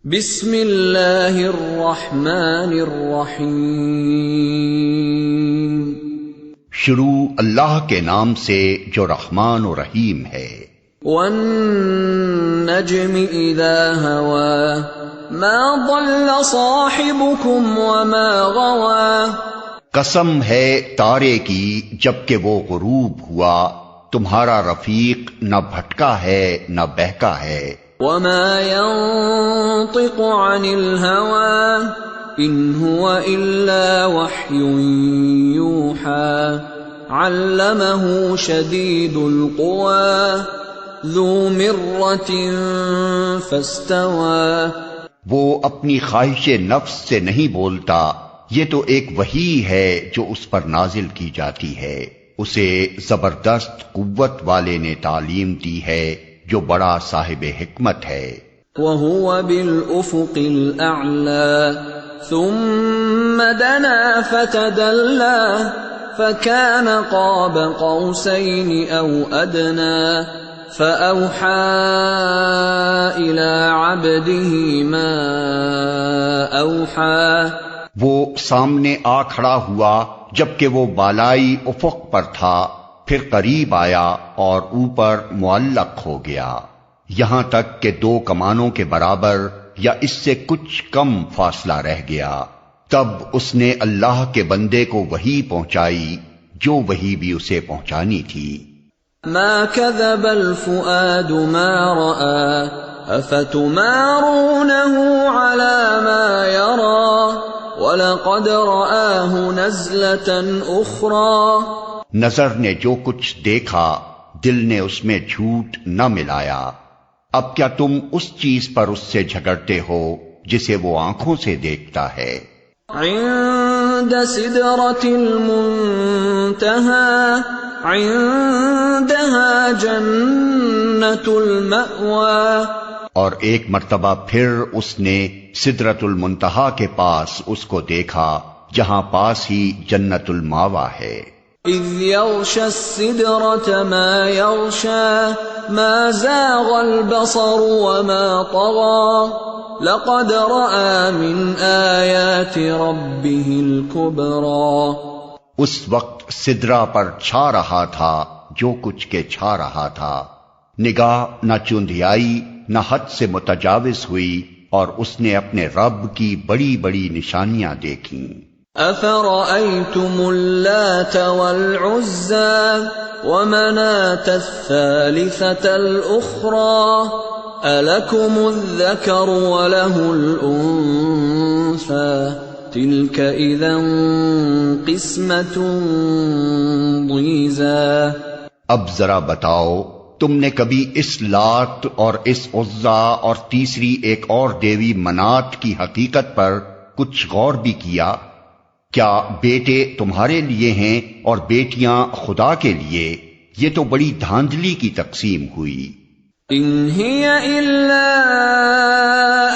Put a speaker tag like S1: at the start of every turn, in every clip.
S1: بسم اللہ الرحمن الرحیم،
S2: شروع اللہ کے نام سے جو رحمان و رحیم ہے۔
S1: والنجم اذا ہوا ما ضل صاحبکم وما غوا،
S2: قسم ہے تارے کی جبکہ وہ غروب ہوا، تمہارا رفیق نہ بھٹکا ہے نہ بہکا ہے۔
S1: وما ينطق عن الهوى ان هو الا وحي يوحى علمه شديد القوى ذو مرة فاستوى،
S2: وہ اپنی خواہش نفس سے نہیں بولتا، یہ تو ایک وحی ہے جو اس پر نازل کی جاتی ہے، اسے زبردست قوت والے نے تعلیم دی ہے جو بڑا صاحب حکمت ہے۔
S1: وَهُوَ بِالْأُفُقِ الْأَعْلَى ثُمَّ دَنَا فَتَدَلَّى فَكَانَ قَابَ قَوْسَيْنِ أَوْ أَدْنَى فَأَوْحَى إِلَى عَبْدِهِ مَا أَوْحَى،
S2: وہ سامنے آ کھڑا ہوا جبکہ وہ بالائی افق پر تھا، پھر قریب آیا اور اوپر معلق ہو گیا، یہاں تک کہ 2 کمانوں کے برابر یا اس سے کچھ کم فاصلہ رہ گیا، تب اس نے اللہ کے بندے کو وحی پہنچائی جو وحی بھی اسے پہنچانی تھی۔
S1: ما كذب الفؤاد ما رأى افتمارونه على ما يرى وَلَقَدْ رَآهُ نَزْلَةً أُخْرَى،
S2: نظر نے جو کچھ دیکھا دل نے اس میں جھوٹ نہ ملایا، اب کیا تم اس چیز پر اس سے جھگڑتے ہو جسے وہ آنکھوں سے دیکھتا ہے۔
S1: عند سدرة المنتہى عندها جنة المأوى،
S2: اور ایک مرتبہ پھر اس نے سدرۃ المنتہا کے پاس اس کو دیکھا جہاں پاس ہی جنت الماوا ہے۔
S1: اذ یغشی السدرة ما یغشی ما زاغ البصر وما طغى لقد رأى من آیات ربه الكبرى،
S2: اس وقت سدرہ پر چھا رہا تھا جو کچھ کے چھا رہا تھا، نگاہ نہ چندھیائی نہ حد سے متجاوز ہوئی، اور اس نے اپنے رب کی بڑی بڑی نشانیاں دیکھیں۔
S1: افرأيتم اللات والعزى ومناة الثالثة الأخرى ألكم الذكر وله الأنثى تلك إذا قسمة ضيزى،
S2: اب ذرا بتاؤ تم نے کبھی اس لات اور اس عزا اور تیسری ایک اور دیوی منات کی حقیقت پر کچھ غور بھی کیا؟ کیا بیٹے تمہارے لیے ہیں اور بیٹیاں خدا کے لیے؟ یہ تو بڑی دھاندلی کی تقسیم ہوئی۔
S1: ان هي الا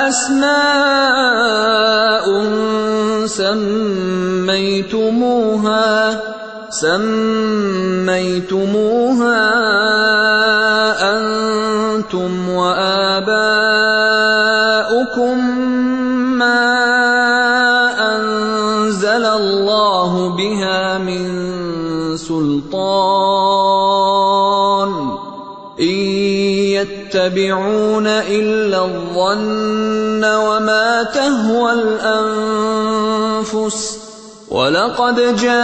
S1: اسماء سميتموها انتم وآباؤكم ما انزل الله بها من سلطان ان يتبعون الا الظن وما تهوى الانفس وَلَقَدْ جَاءَهُم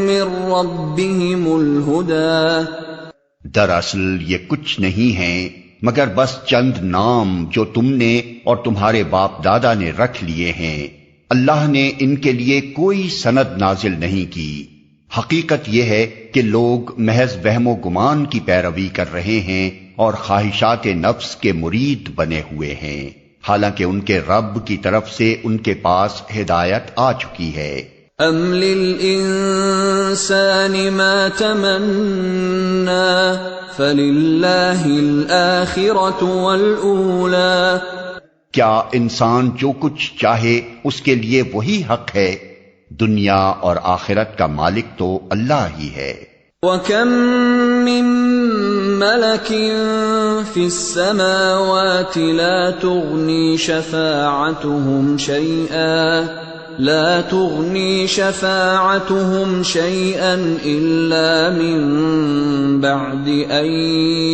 S1: مِّن رَّبِّهِمُ الْهُدَىٰ،
S2: دراصل یہ کچھ نہیں ہیں مگر بس چند نام جو تم نے اور تمہارے باپ دادا نے رکھ لیے ہیں، اللہ نے ان کے لیے کوئی سند نازل نہیں کی۔ حقیقت یہ ہے کہ لوگ محض وہم و گمان کی پیروی کر رہے ہیں اور خواہشات نفس کے مرید بنے ہوئے ہیں، حالانکہ ان کے رب کی طرف سے ان کے پاس ہدایت آ چکی ہے۔
S1: ام للانسان ما تمنا فللہ الآخرۃ والأولی،
S2: کیا انسان جو کچھ چاہے اس کے لیے وہی حق ہے، دنیا اور آخرت کا مالک تو اللہ ہی ہے۔
S1: وَكَم من ملك في السماوات لا تغني شفاعتهم شيئا إلا من بعد أن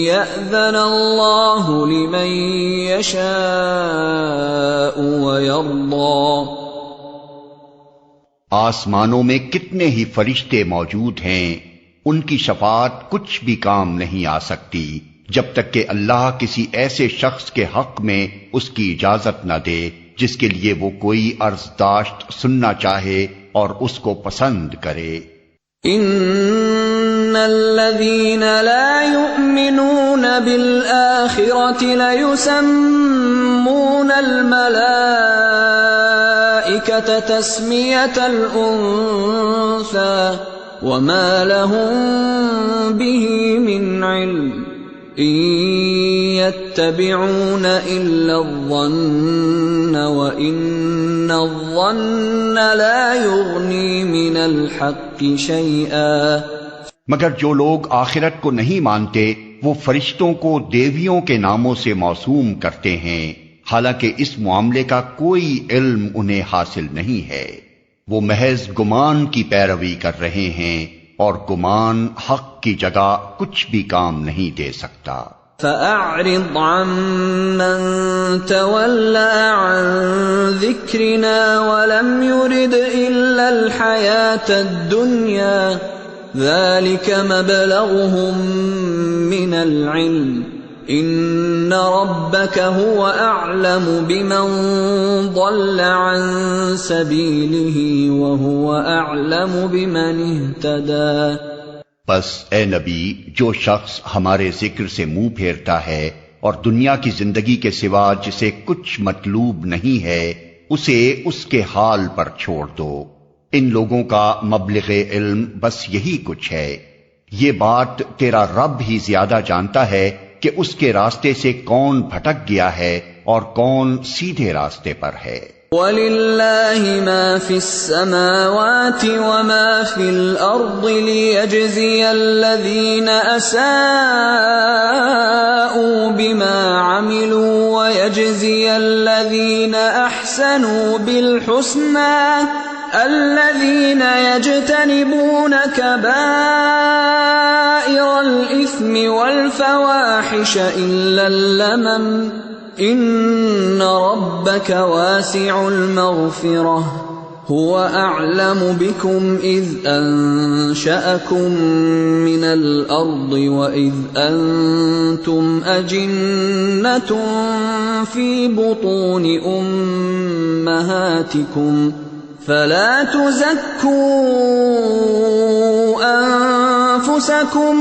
S1: يأذن الله لمن يشاء ويرضى.
S2: آسمانوں میں کتنے ہی فرشتے موجود ہیں، ان کی شفاعت کچھ بھی کام نہیں آ سکتی جب تک کہ اللہ کسی ایسے شخص کے حق میں اس کی اجازت نہ دے جس کے لیے وہ کوئی عرض داشت سننا چاہے اور اس کو پسند کرے.
S1: ان الذين لا يؤمنون بالآخرة ليسمون الملائكة تسمية الأنثى وما لهم به من علم إن يتبعون إلا الظن وإن الظن لا يغني من الحق شيئا.
S2: مگر جو لوگ آخرت کو نہیں مانتے وہ فرشتوں کو دیویوں کے ناموں سے موسوم کرتے ہیں، حالانکہ اس معاملے کا کوئی علم انہیں حاصل نہیں ہے. وہ محض گمان کی پیروی کر رہے ہیں اور گمان حق کی جگہ کچھ بھی کام نہیں دے سکتا.
S1: فَأَعْرِضْ عَمَّن تَوَلَّى عَن ذِكْرِنَا وَلَمْ يُرِدْ إِلَّا الْحَيَاةَ الدُّنْيَا ذَلِكَ مَبْلَغُهُم مِّنَ الْعِلْمِ إِنَّ رَبَّكَ هُوَ أَعْلَمُ بِمَن ضَلَّ عَن سَبِيلِهِ وَهُوَ أَعْلَمُ بِمَنِ اهْتَدَىٰ.
S2: بس اے نبی، جو شخص ہمارے ذکر سے منہ پھیرتا ہے اور دنیا کی زندگی کے سوا جسے کچھ مطلوب نہیں ہے اسے اس کے حال پر چھوڑ دو. ان لوگوں کا مبلغ علم بس یہی کچھ ہے. یہ بات تیرا رب ہی زیادہ جانتا ہے کہ اس کے راستے سے کون بھٹک گیا ہے اور کون سیدھے راستے پر ہے.
S1: وَلِلَّهِ مَا فِي السَّمَاوَاتِ وَمَا فِي الْأَرْضِ لِيَجْزِيَ الَّذِينَ أَسَاءُوا بِمَا عَمِلُوا وَيَجْزِيَ الَّذِينَ أَحْسَنُوا بِالْحُسْنَى الَّذِينَ يَجْتَنِبُونَ كَبَائِرَ الْإِثْمِ وَالْفَوَاحِشَ إِلَّا اللَّمَمَ إِنَّ رَبَّكَ وَاسِعُ الْمَغْفِرَةِ هُوَ أَعْلَمُ بِكُمْ إِذْ أَنشَأَكُم مِّنَ الْأَرْضِ وَإِذْ أَنتُمْ أَجِنَّةٌ فِي بُطُونِ أُمَّهَاتِكُمْ فَلَا تُزَكُّوا أَنفُسَكُمْ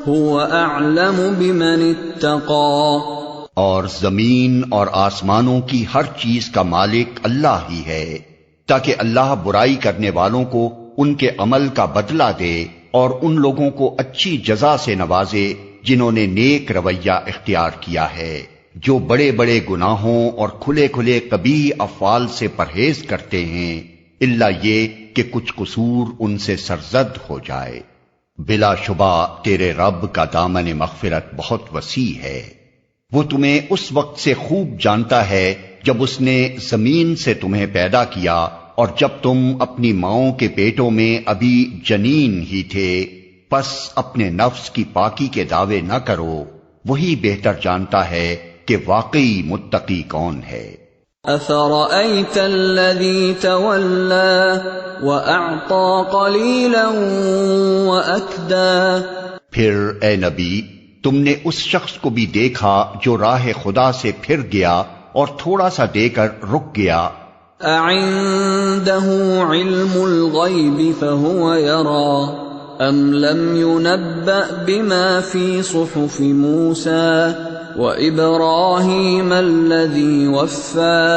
S1: هُوَ أَعْلَمُ بِمَنِ اتَّقَىٰ.
S2: اور زمین اور آسمانوں کی ہر چیز کا مالک اللہ ہی ہے، تاکہ اللہ برائی کرنے والوں کو ان کے عمل کا بدلہ دے اور ان لوگوں کو اچھی جزا سے نوازے جنہوں نے نیک رویہ اختیار کیا ہے، جو بڑے بڑے گناہوں اور کھلے کھلے قبیح افعال سے پرہیز کرتے ہیں، الا یہ کہ کچھ قصور ان سے سرزد ہو جائے. بلا شبہ تیرے رب کا دامن مغفرت بہت وسیع ہے. وہ تمہیں اس وقت سے خوب جانتا ہے جب اس نے زمین سے تمہیں پیدا کیا اور جب تم اپنی ماؤں کے پیٹوں میں ابھی جنین ہی تھے. پس اپنے نفس کی پاکی کے دعوے نہ کرو، وہی بہتر جانتا ہے کہ واقعی متقی کون ہے.
S1: أَفَرَأَيْتَ الَّذِي تَوَلَّى وَأَعْطَى قَلِيلًا وَأَكْدَى.
S2: پھر اے نبی، تم نے اس شخص کو بھی دیکھا جو راہ خدا سے پھر گیا اور تھوڑا سا دے کر رک گیا.
S1: أَعِندَهُ عِلْمُ الْغَيْبِ فَهُوَ يَرَى أَمْ لَمْ يُنَبَّأْ بِمَا فِي صُحُفِ مُوسَى وَإِبْرَاهِيمَ الَّذِي وَفَّى.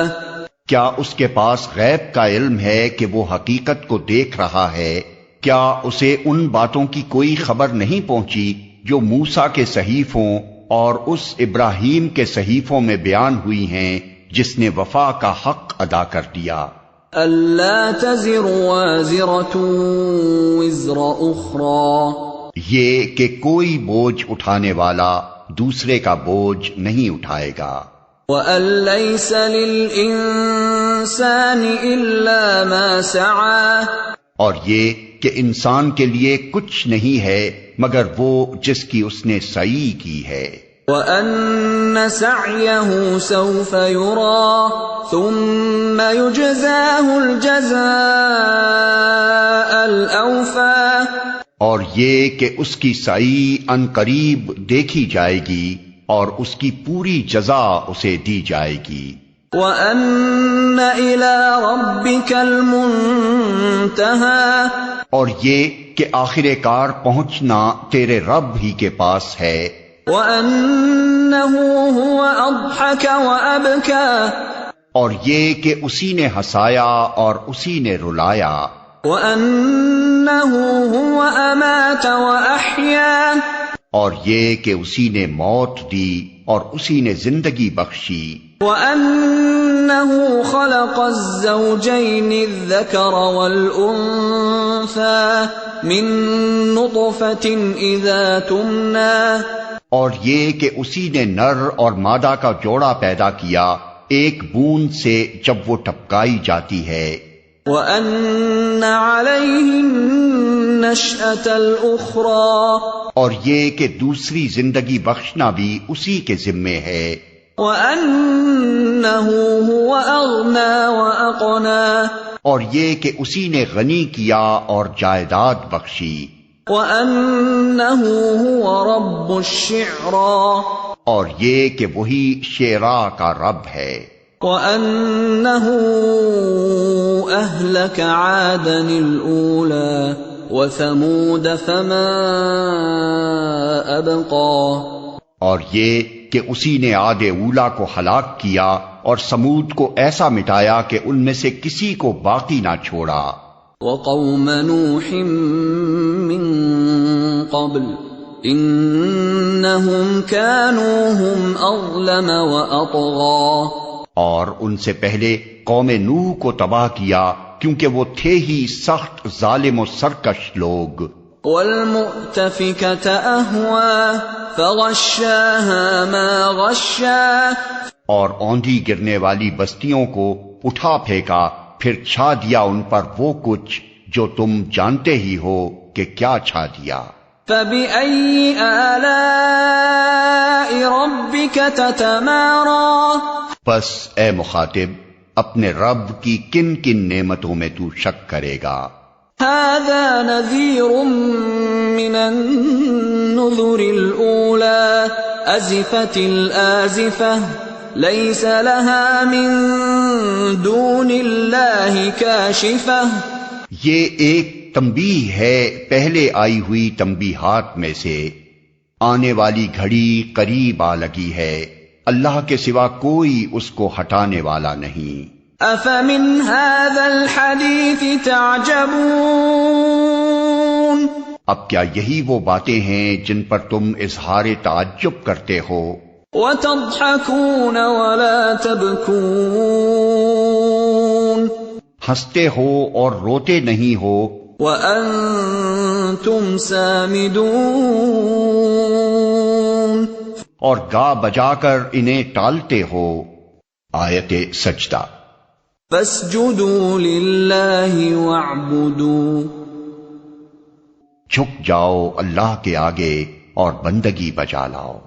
S2: کیا اس کے پاس غیب کا علم ہے کہ وہ حقیقت کو دیکھ رہا ہے؟ کیا اسے ان باتوں کی کوئی خبر نہیں پہنچی جو موسیٰ کے صحیفوں اور اس ابراہیم کے صحیفوں میں بیان ہوئی ہیں جس نے وفا کا حق ادا کر دیا؟
S1: أَلَّا تَزِرُ وَازِرَةٌ وِزْرَ أُخْرَى.
S2: یہ کہ کوئی بوجھ اٹھانے والا دوسرے کا بوجھ نہیں اٹھائے گا۔
S1: وَأَن لَّيْسَ لِلْإِنسَانِ إِلَّا مَا سَعَىٰ،
S2: اور یہ کہ انسان کے لیے کچھ نہیں ہے مگر وہ جس کی اس نے سعی کی ہے۔
S1: وَأَنَّ سَعْيَهُ سَوْفَ يُرَىٰ ثُمَّ يُجْزَاهُ الْجَزَاءَ الْأَوْفَىٰ،
S2: اور یہ کہ اس کی سعی ان قریب دیکھی جائے گی اور اس کی پوری جزا اسے دی جائے گی۔
S1: وَأَنَّ إِلَىٰ رَبِّكَ الْمُنتَهَىٰ،
S2: اور یہ کہ آخر کار پہنچنا تیرے رب ہی کے پاس ہے۔
S1: وَأَنَّهُ هُوَ أَضْحَكَ وَأَبْكَىٰ،
S2: اور یہ کہ اسی نے ہنسایا اور اسی نے رلایا۔
S1: وَأَنَّهُ هُوَ أَمَاتَ وَأَحْيَا،
S2: اور یہ کہ اسی نے موت دی اور اسی نے زندگی بخشی۔
S1: وَأَنَّهُ خَلَقَ الزَّوْجَيْنِ الذَّكَرَ وَالْأُنثَىٰ مِن نُّطْفَةٍ إِذَا تُمْنَىٰ،
S2: اور یہ کہ اسی نے نر اور مادہ کا جوڑا پیدا کیا ایک بوند سے جب وہ ٹپکائی جاتی ہے۔
S1: وَأَنَّ عَلَيْهِ النَّشْأَةَ الْأُخْرَىٰ،
S2: اور یہ کہ دوسری زندگی بخشنا بھی اسی کے ذمے ہے۔
S1: وَأَنَّهُ هُوَ أَغْنَىٰ وَأَقْنَىٰ،
S2: اور یہ کہ اسی نے غنی کیا اور جائیداد بخشی۔
S1: وَأَنَّهُ هُوَ رَبُّ الشِّعْرَىٰ،
S2: اور یہ کہ وہی شعراء کا رب ہے۔
S1: وَأَنَّهُ أَهْلَكَ عَادًا الْأُولَىٰ وَثَمُودَ فَمَا أَبْقَىٰ،
S2: اور یہ کہ اسی نے عاد اولا کو ہلاک کیا اور سمود کو ایسا مٹایا کہ ان میں سے کسی کو باقی نہ چھوڑا۔
S1: وَقَوْمَ نُوحٍ مِّن قَبْلُ إِنَّهُمْ كَانُوا هُمْ أَظْلَمَ وَأَطْغَىٰ،
S2: اور ان سے پہلے قوم نوح کو تباہ کیا کیونکہ وہ تھے ہی سخت ظالم و سرکش لوگ۔
S1: وَالْمُؤْتَفِكَةَ أَهْوَىٰ فَغَشَّاهَا مَا غَشَّىٰ،
S2: اور اوندھی گرنے والی بستیوں کو اٹھا پھینکا پھر چھا دیا ان پر وہ کچھ جو تم جانتے ہی ہو کہ کیا چھا دیا۔
S1: فَبِأَيِّ آلَاءِ رَبِّكَ تَتَمَارَىٰ،
S2: بس اے مخاطب اپنے رب کی کن کن نعمتوں میں تو شک کرے گا۔
S1: هَٰذَا نَذِيرٌ مِّنَ النُّذُرِ الْأُولَىٰ أَزِفَتِ الْآزِفَةُ لَيْسَ لَهَا مِن دُونِ اللَّهِ كَاشِفَةٌ،
S2: یہ ایک تنبیہ ہے پہلے آئی ہوئی تنبیہات میں سے، آنے والی گھڑی قریب آ لگی ہے، اللہ کے سوا کوئی اس کو ہٹانے والا نہیں۔
S1: أَفَمِنْ هَٰذَا الْحَدِيثِ تَعْجَبُونَ،
S2: اب کیا یہی وہ باتیں ہیں جن پر تم اظہار تعجب کرتے ہو؟
S1: وَتَضْحَكُونَ وَلَا تَبْكُونَ،
S2: ہنستے ہو اور روتے نہیں ہو،
S1: وَأَنتُمْ سَامِدُونَ،
S2: اور گا بجا کر انہیں ٹالتے ہو۔ آیت سجدہ۔
S1: فَاسْجُدُوا لِلَّهِ وَاعْبُدُوا،
S2: جھک جاؤ اللہ کے آگے اور بندگی بجا لاؤ۔